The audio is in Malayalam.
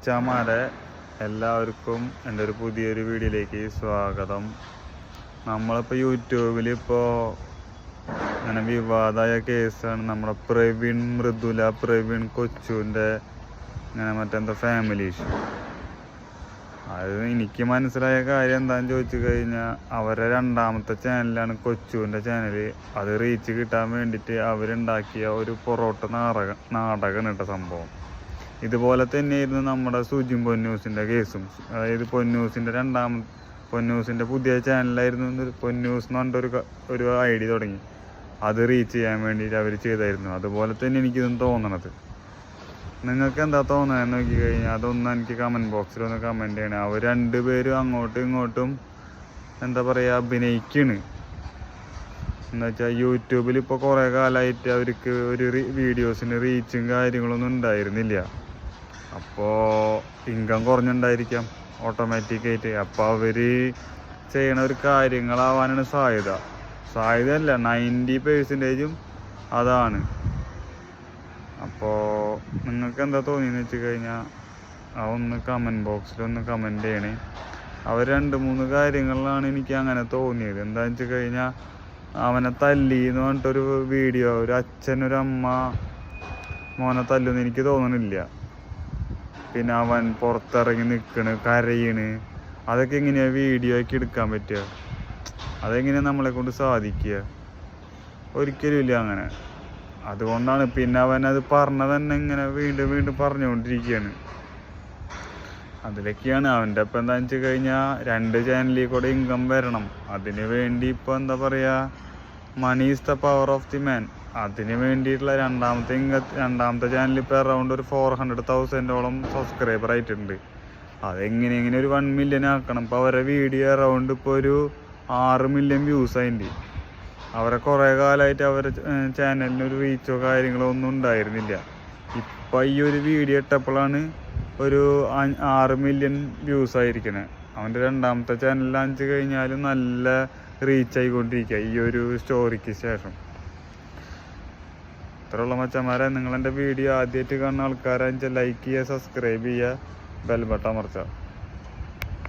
ചാമാരെ എല്ലാവർക്കും എൻ്റെ ഒരു പുതിയൊരു വീഡിയോയിലേക്ക് സ്വാഗതം. നമ്മളിപ്പോൾ യൂട്യൂബിൽ അങ്ങനെ വിവാദമായ കേസാണ് നമ്മുടെ പ്രവീൺ കൊച്ചുവിൻ്റെ ഇങ്ങനെ മറ്റെന്താ ഫാമിലി ഇഷ്യൂ. അത് എനിക്ക് മനസ്സിലായ കാര്യം എന്താണെന്ന് ചോദിച്ചു കഴിഞ്ഞാൽ, അവരെ രണ്ടാമത്തെ ചാനലാണ് കൊച്ചുവിൻ്റെ ചാനൽ. അത് റീച്ച് കിട്ടാൻ വേണ്ടിയിട്ട് അവരുണ്ടാക്കിയ ഒരു പൊറോട്ട നാടകമാണ് കേട്ടോ സംഭവം. ഇതുപോലെ തന്നെയായിരുന്നു നമ്മുടെ സുജിൻ പൊന്നൂസിൻ്റെ കേസും. അതായത് പൊന്നൂസിൻ്റെ പുതിയ ചാനലായിരുന്നു പൊന്നൂസ് എന്ന് പറഞ്ഞിട്ട് ഒരു ID തുടങ്ങി. അത് റീച്ച് ചെയ്യാൻ വേണ്ടിയിട്ട് അവർ ചെയ്തായിരുന്നു. അതുപോലെ തന്നെ എനിക്കിതും തോന്നണത്. നിങ്ങൾക്ക് എന്താ തോന്നുന്നത് നോക്കി കഴിഞ്ഞാൽ അതൊന്നും എനിക്ക് കമൻറ്റ് ബോക്സിൽ ഒന്ന് കമൻറ്റ് ചെയ്യണേ. അവർ രണ്ടുപേരും അങ്ങോട്ടും ഇങ്ങോട്ടും എന്താ പറയുക അഭിനയിക്കണ്. എന്നുവെച്ചാൽ യൂട്യൂബിൽ ഇപ്പോൾ കുറേ കാലമായിട്ട് അവർക്ക് ഒരു വീഡിയോസിന് റീച്ചും കാര്യങ്ങളൊന്നും ഉണ്ടായിരുന്നില്ല. അപ്പോൾ ഇൻകം കുറഞ്ഞുണ്ടായിരിക്കാം ഓട്ടോമാറ്റിക്കായിട്ട്. അപ്പോൾ അവർ ചെയ്യണ ഒരു കാര്യങ്ങളാവാനാണ് സാധ്യതയല്ല 90% അതാണ്. അപ്പോൾ നിങ്ങൾക്ക് എന്താ തോന്നിയെന്ന് വെച്ച് കഴിഞ്ഞാൽ ഒന്ന് കമൻറ്റ് ബോക്സിൽ ഒന്ന് കമൻറ്റ് ചെയ്യണേ. അവർ 2-3 കാര്യങ്ങളിലാണ് എനിക്ക് അങ്ങനെ തോന്നിയത്. എന്താണെന്ന് വെച്ച് കഴിഞ്ഞാൽ, അവനെ തല്ലി എന്ന് പറഞ്ഞിട്ടൊരു വീഡിയോ, ഒരു അച്ഛൻ ഒരു അമ്മ മോനെ തല്ലുമെന്ന് എനിക്ക് തോന്നണില്ല. പിന്നെ അവൻ പുറത്തിറങ്ങി നിൽക്കണ്, കരയണ്. അതൊക്കെ എങ്ങനെയാണ് വീഡിയോ ആക്കി എടുക്കാൻ പറ്റുക? അതെങ്ങനെയാണ് നമ്മളെ കൊണ്ട് സാധിക്കുക? ഒരിക്കലും ഇല്ല അങ്ങനെ. അതുകൊണ്ടാണ് പിന്നെ അവനത് പറഞ്ഞത് തന്നെ ഇങ്ങനെ വീണ്ടും പറഞ്ഞുകൊണ്ടിരിക്കുകയാണ്. അതിലൊക്കെയാണ് അവൻ്റെ ഇപ്പം എന്താണെന്ന് വെച്ച് കഴിഞ്ഞാൽ 2 ചാനലിൽ കൂടെ ഇൻകം വരണം. അതിന് വേണ്ടി ഇപ്പോൾ എന്താ പറയുക, money is the power of the man. അതിന് വേണ്ടിയിട്ടുള്ള രണ്ടാമത്തെ ചാനൽ ഇപ്പോൾ അറൗണ്ട് ഒരു 400,000-ഓളം സബ്സ്ക്രൈബർ ആയിട്ടുണ്ട്. അതെങ്ങനെ ഒരു 1 മില്യൺ ആക്കണം. ഇപ്പോൾ അവരുടെ വീഡിയോ അറൗണ്ട് ഇപ്പോൾ ഒരു 6 മില്യൺ വ്യൂസ് അതിൻ്റെ. അവരെ കുറേ കാലമായിട്ട് അവരുടെ ചാനലിന് ഒരു റീച്ചോ കാര്യങ്ങളോ ഒന്നും ഉണ്ടായിരുന്നില്ല. ഇപ്പം ഈ ഒരു വീഡിയോ ഇട്ടപ്പോഴാണ് ഒരു 6 മില്യൺ വ്യൂസ് ആയിരിക്കണേ. അവൻ്റെ രണ്ടാമത്തെ ചാനലിൽ കഴിഞ്ഞാലും നല്ല റീച്ച് ആയിക്കൊണ്ടിരിക്കുക ഈ ഒരു സ്റ്റോറിക്ക് ശേഷം. ഇത്രയുള്ള മച്ചന്മാരെ, നിങ്ങളെൻ്റെ വീഡിയോ ആദ്യമായിട്ട് കാണുന്ന ആൾക്കാരാണെന്ന് വെച്ചാൽ ലൈക്ക് ചെയ്യുക, സബ്സ്ക്രൈബ് ചെയ്യുക, ബെൽ ബട്ടൺ അമർത്തുക.